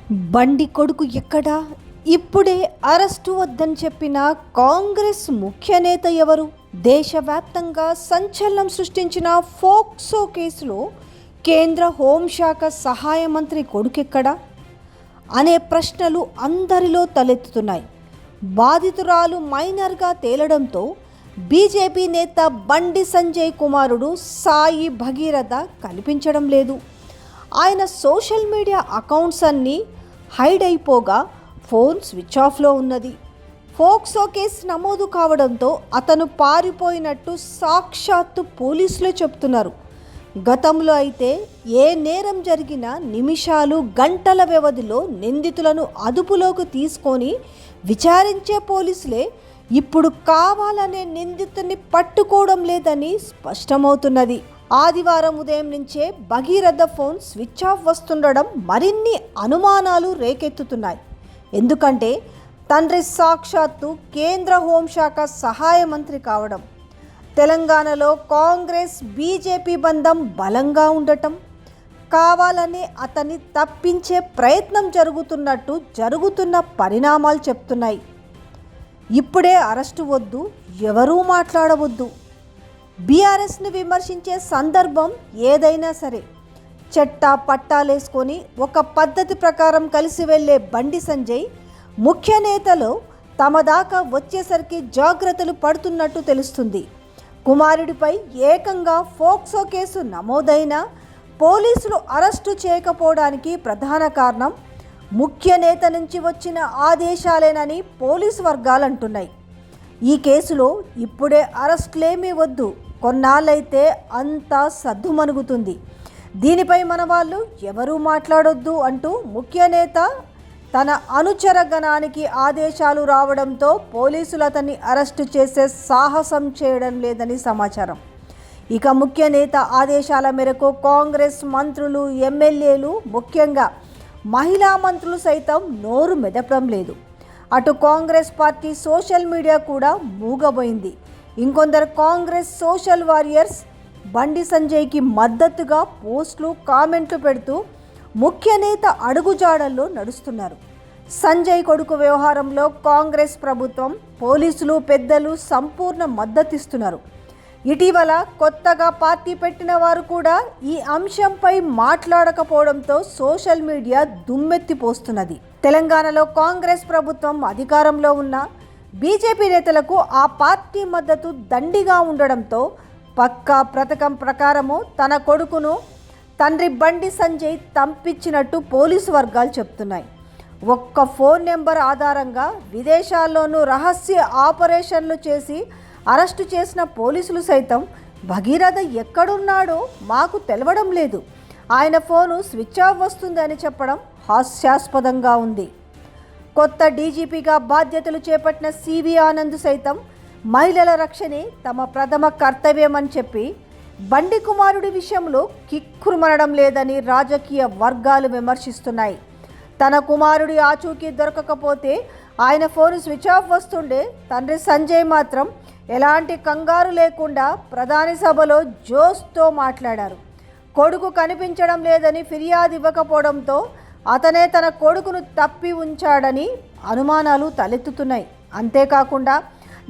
బండి కొడుకు ఎక్కడా? ఇప్పుడే అరెస్టు వద్దని చెప్పిన కాంగ్రెస్ ముఖ్య నేత ఎవరు? దేశవ్యాప్తంగా సంచలనం సృష్టించిన ఫోక్సో కేసులో కేంద్ర హోంశాఖ సహాయ మంత్రి కొడుకెక్కడా అనే ప్రశ్నలు అందరిలో తలెత్తుతున్నాయి. బాధితురాలు మైనర్గా తేలడంతో బీజేపీ నేత బండి సంజయ్ కుమారుడు సాయి భగీరథ కనిపించడం లేదు. ఆయన సోషల్ మీడియా అకౌంట్స్ అన్నీ హైడ్ అయిపోగా ఫోన్ స్విచ్ ఆఫ్లో ఉన్నది. ఫోక్సో కేసు నమోదు కావడంతో అతను పారిపోయినట్టు సాక్షాత్తు పోలీసులే చెప్తున్నారు. గతంలో అయితే ఏ నేరం జరిగినా నిమిషాలు గంటల వ్యవధిలో నిందితులను అదుపులోకి తీసుకొని విచారించే పోలీసులే ఇప్పుడు కావాలనే నిందితుడిని పట్టుకోవడం లేదని స్పష్టమవుతున్నది. ఆదివారం ఉదయం నుంచే భగీరథ ఫోన్ స్విచ్ ఆఫ్ వస్తుండడం మరిన్ని అనుమానాలు రేకెత్తుతున్నాయి. ఎందుకంటే తండ్రి సాక్షాత్తు కేంద్ర హోంశాఖ సహాయ మంత్రి కావడం, తెలంగాణలో కాంగ్రెస్ బీజేపీ బంధం బలంగా ఉండటం, కావాలనే అతన్ని తప్పించే ప్రయత్నం జరుగుతున్న పరిణామాలు చెప్తున్నాయి. ఇప్పుడే అరెస్టు వద్దు, ఎవరూ మాట్లాడవద్దు. బీఆర్ఎస్ని విమర్శించే సందర్భం ఏదైనా సరే చట్టా పట్టాలేసుకొని ఒక పద్ధతి ప్రకారం కలిసి వెళ్లే బండి సంజయ్ ముఖ్య నేతలు తమ దాకా వచ్చేసరికి జాగ్రత్తలు పడుతున్నట్టు తెలుస్తుంది. కుమారుడిపై ఏకంగా ఫోక్సో కేసు నమోదైనా పోలీసులు అరెస్టు చేయకపోవడానికి ప్రధాన కారణం ముఖ్య నేత నుంచి వచ్చిన ఆదేశాలేనని పోలీసు వర్గాలు అంటున్నాయి. ఈ కేసులో ఇప్పుడే అరెస్టులేమీ వద్దు, కొన్నాళ్ళైతే అంతా సద్దుమణుగుతుంది, దీనిపై మన వాళ్ళు ఎవరూ మాట్లాడొద్దు అంటూ ముఖ్య నేత తన అనుచర గణానికి ఆదేశాలు రావడంతో పోలీసులు అతన్ని అరెస్టు చేసే సాహసం చేయడం లేదని సమాచారం. ఇక ముఖ్య నేత ఆదేశాల మేరకు కాంగ్రెస్ మంత్రులు, ఎమ్మెల్యేలు, ముఖ్యంగా మహిళా మంత్రులు సైతం నోరు మెదపడం లేదు. అటు కాంగ్రెస్ పార్టీ సోషల్ మీడియా కూడా మూగబోయింది. ఇంకొందరు కాంగ్రెస్ సోషల్ వారియర్స్ బండి సంజయ్కి మద్దతుగా పోస్టులు, కామెంట్లు పెడుతూ ముఖ్య నేత అడుగుజాడల్లో నడుస్తున్నారు. సంజయ్ కొడుకు వ్యవహారంలో కాంగ్రెస్ ప్రభుత్వం, పోలీసులు, పెద్దలు సంపూర్ణ మద్దతిస్తున్నారు. ఇటీవల కొత్తగా పార్టీ పెట్టిన వారు కూడా ఈ అంశంపై మాట్లాడకపోవడంతో సోషల్ మీడియా దుమ్మెత్తిపోస్తున్నది. తెలంగాణలో కాంగ్రెస్ ప్రభుత్వం అధికారంలో ఉన్న బీజేపీ నేతలకు ఆ పార్టీ మద్దతు దండిగా ఉండడంతో పక్కా పథకం ప్రకారము తన కొడుకును తండ్రి బండి సంజయ్ తంపించినట్టు పోలీసు వర్గాలు చెప్తున్నాయి. ఒక్క ఫోన్ నెంబర్ ఆధారంగా విదేశాల్లోనూ రహస్య ఆపరేషన్లు చేసి అరెస్టు చేసిన పోలీసులు సైతం భగీరథ ఎక్కడున్నాడో మాకు తెలవడం లేదు, ఆయన ఫోను స్విచ్ ఆఫ్ వస్తుంది అని చెప్పడం హాస్యాస్పదంగా ఉంది. కొత్త డీజీపీగా బాధ్యతలు చేపట్టిన సివి ఆనంద్ సైతం మహిళల రక్షణే తమ ప్రథమ కర్తవ్యమని చెప్పి బండి కుమారుడి విషయంలో కిక్కురుమనడం లేదని రాజకీయ వర్గాలు విమర్శిస్తున్నాయి. తన కుమారుడి ఆచూకీ దొరకకపోతే ఆయన ఫోన్ స్విచ్ ఆఫ్ వస్తుండే తండ్రి సంజయ్ మాత్రం ఎలాంటి కంగారు లేకుండా ప్రధాని సభలో జోస్తో మాట్లాడారు. కొడుకు కనిపించడం లేదని ఫిర్యాదు ఇవ్వకపోవడంతో అతనే తన కొడుకును తప్పి ఉంచాడని అనుమానాలు తలెత్తుతున్నాయి. అంతేకాకుండా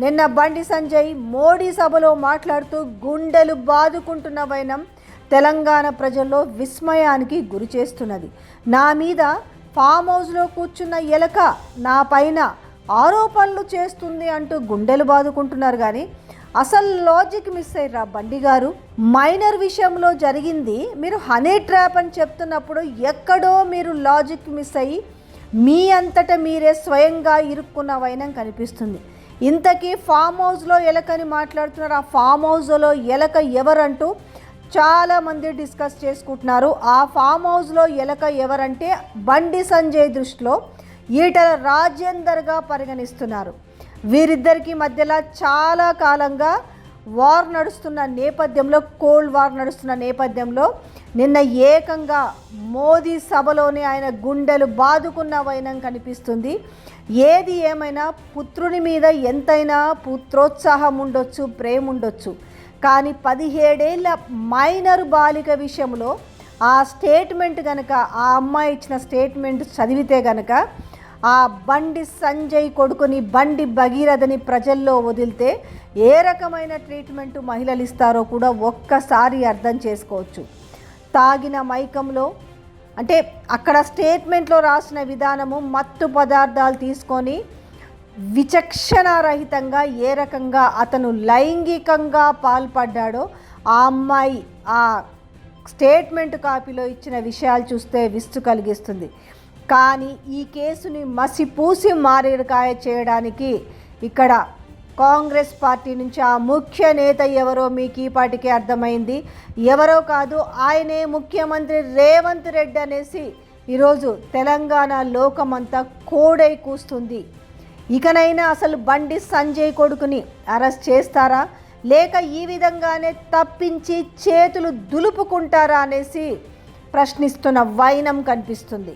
నిన్న బండి సంజయ్ మోడీ సభలో మాట్లాడుతూ గుండెలు బాదుకుంటున్న వైనం తెలంగాణ ప్రజల్లో విస్మయానికి గురి చేస్తున్నది. నా మీద ఫామ్ హౌస్లో కూర్చున్న ఎలక నా పైన ఆరోపణలు చేస్తుంది అంటూ గుండెలు బాదుకుంటున్నారు. కానీ అసలు లాజిక్ మిస్ అయ్యారా బండి గారు? మైనర్ విషయంలో జరిగింది మీరు హనీ ట్రాప్ అని చెప్తున్నప్పుడు ఎక్కడో మీరు లాజిక్ మిస్ అయ్యి మీ అంతటా మీరే స్వయంగా ఇరుక్కున్న వైనం కనిపిస్తుంది. ఇంతకీ ఫామ్ హౌస్లో ఎలకని మాట్లాడుతున్నారు. ఆ ఫామ్ హౌస్లో ఎలక ఎవరంటూ చాలామంది డిస్కస్ చేసుకుంటున్నారు. ఆ ఫామ్ హౌస్లో ఎలక ఎవరంటే బండి సంజయ్ దృష్టిలో ఈటల రాజేందర్గా పరిగణిస్తున్నారు. వీరిద్దరికి మధ్యలో చాలా కాలంగా వార్ నడుస్తున్న నేపథ్యంలో, కోల్డ్ వార్ నడుస్తున్న నేపథ్యంలో నిన్న ఏకంగా మోదీ సభలోనే ఆయన గుండెలు బాదుకున్న వైనం కనిపిస్తుంది. ఏది ఏమైనా పుత్రుని మీద ఎంతైనా పుత్రోత్సాహం ఉండొచ్చు, ప్రేమ ఉండొచ్చు, కానీ 17 ఏళ్ల మైనర్ బాలిక విషయంలో ఆ స్టేట్మెంట్ కనుక ఆ అమ్మాయి ఇచ్చిన స్టేట్మెంట్ చదివితే కనుక ఆ బండి సంజయ్ కొడుకుని బండి భగీరథని ప్రజల్లో వదిలితే ఏ రకమైన ట్రీట్మెంట్ మహిళలు ఇస్తారో కూడా ఒక్కసారి అర్థం చేసుకోవచ్చు. తాగిన మైకంలో అంటే అక్కడ స్టేట్మెంట్లో రాసిన విధానము మత్తు పదార్థాలు తీసుకొని విచక్షణారహితంగా ఏ రకంగా అతను లైంగికంగా పాల్పడ్డాడో ఆ అమ్మాయి ఆ స్టేట్మెంట్ కాపీలో ఇచ్చిన విషయాలు చూస్తే విస్తు కలిగిస్తుంది. కానీ ఈ కేసుని మసిపూసి మారేడుకాయ చేయడానికి ఇక్కడ కాంగ్రెస్ పార్టీ నుంచి ఆ ముఖ్య నేత ఎవరో మీకు ఈ పాటికే అర్థమైంది. ఎవరో కాదు, ఆయనే ముఖ్యమంత్రి రేవంత్ రెడ్డి అనేసి ఈరోజు తెలంగాణ లోకమంతా కోడై కూస్తుంది. ఇకనైనా అసలు బండి సంజయ్ కొడుకుని అరెస్ట్ చేస్తారా, లేక ఈ విధంగానే తప్పించి చేతులు దులుపుకుంటారా అనేసి ప్రశ్నిస్తున్న వైనం కనిపిస్తుంది.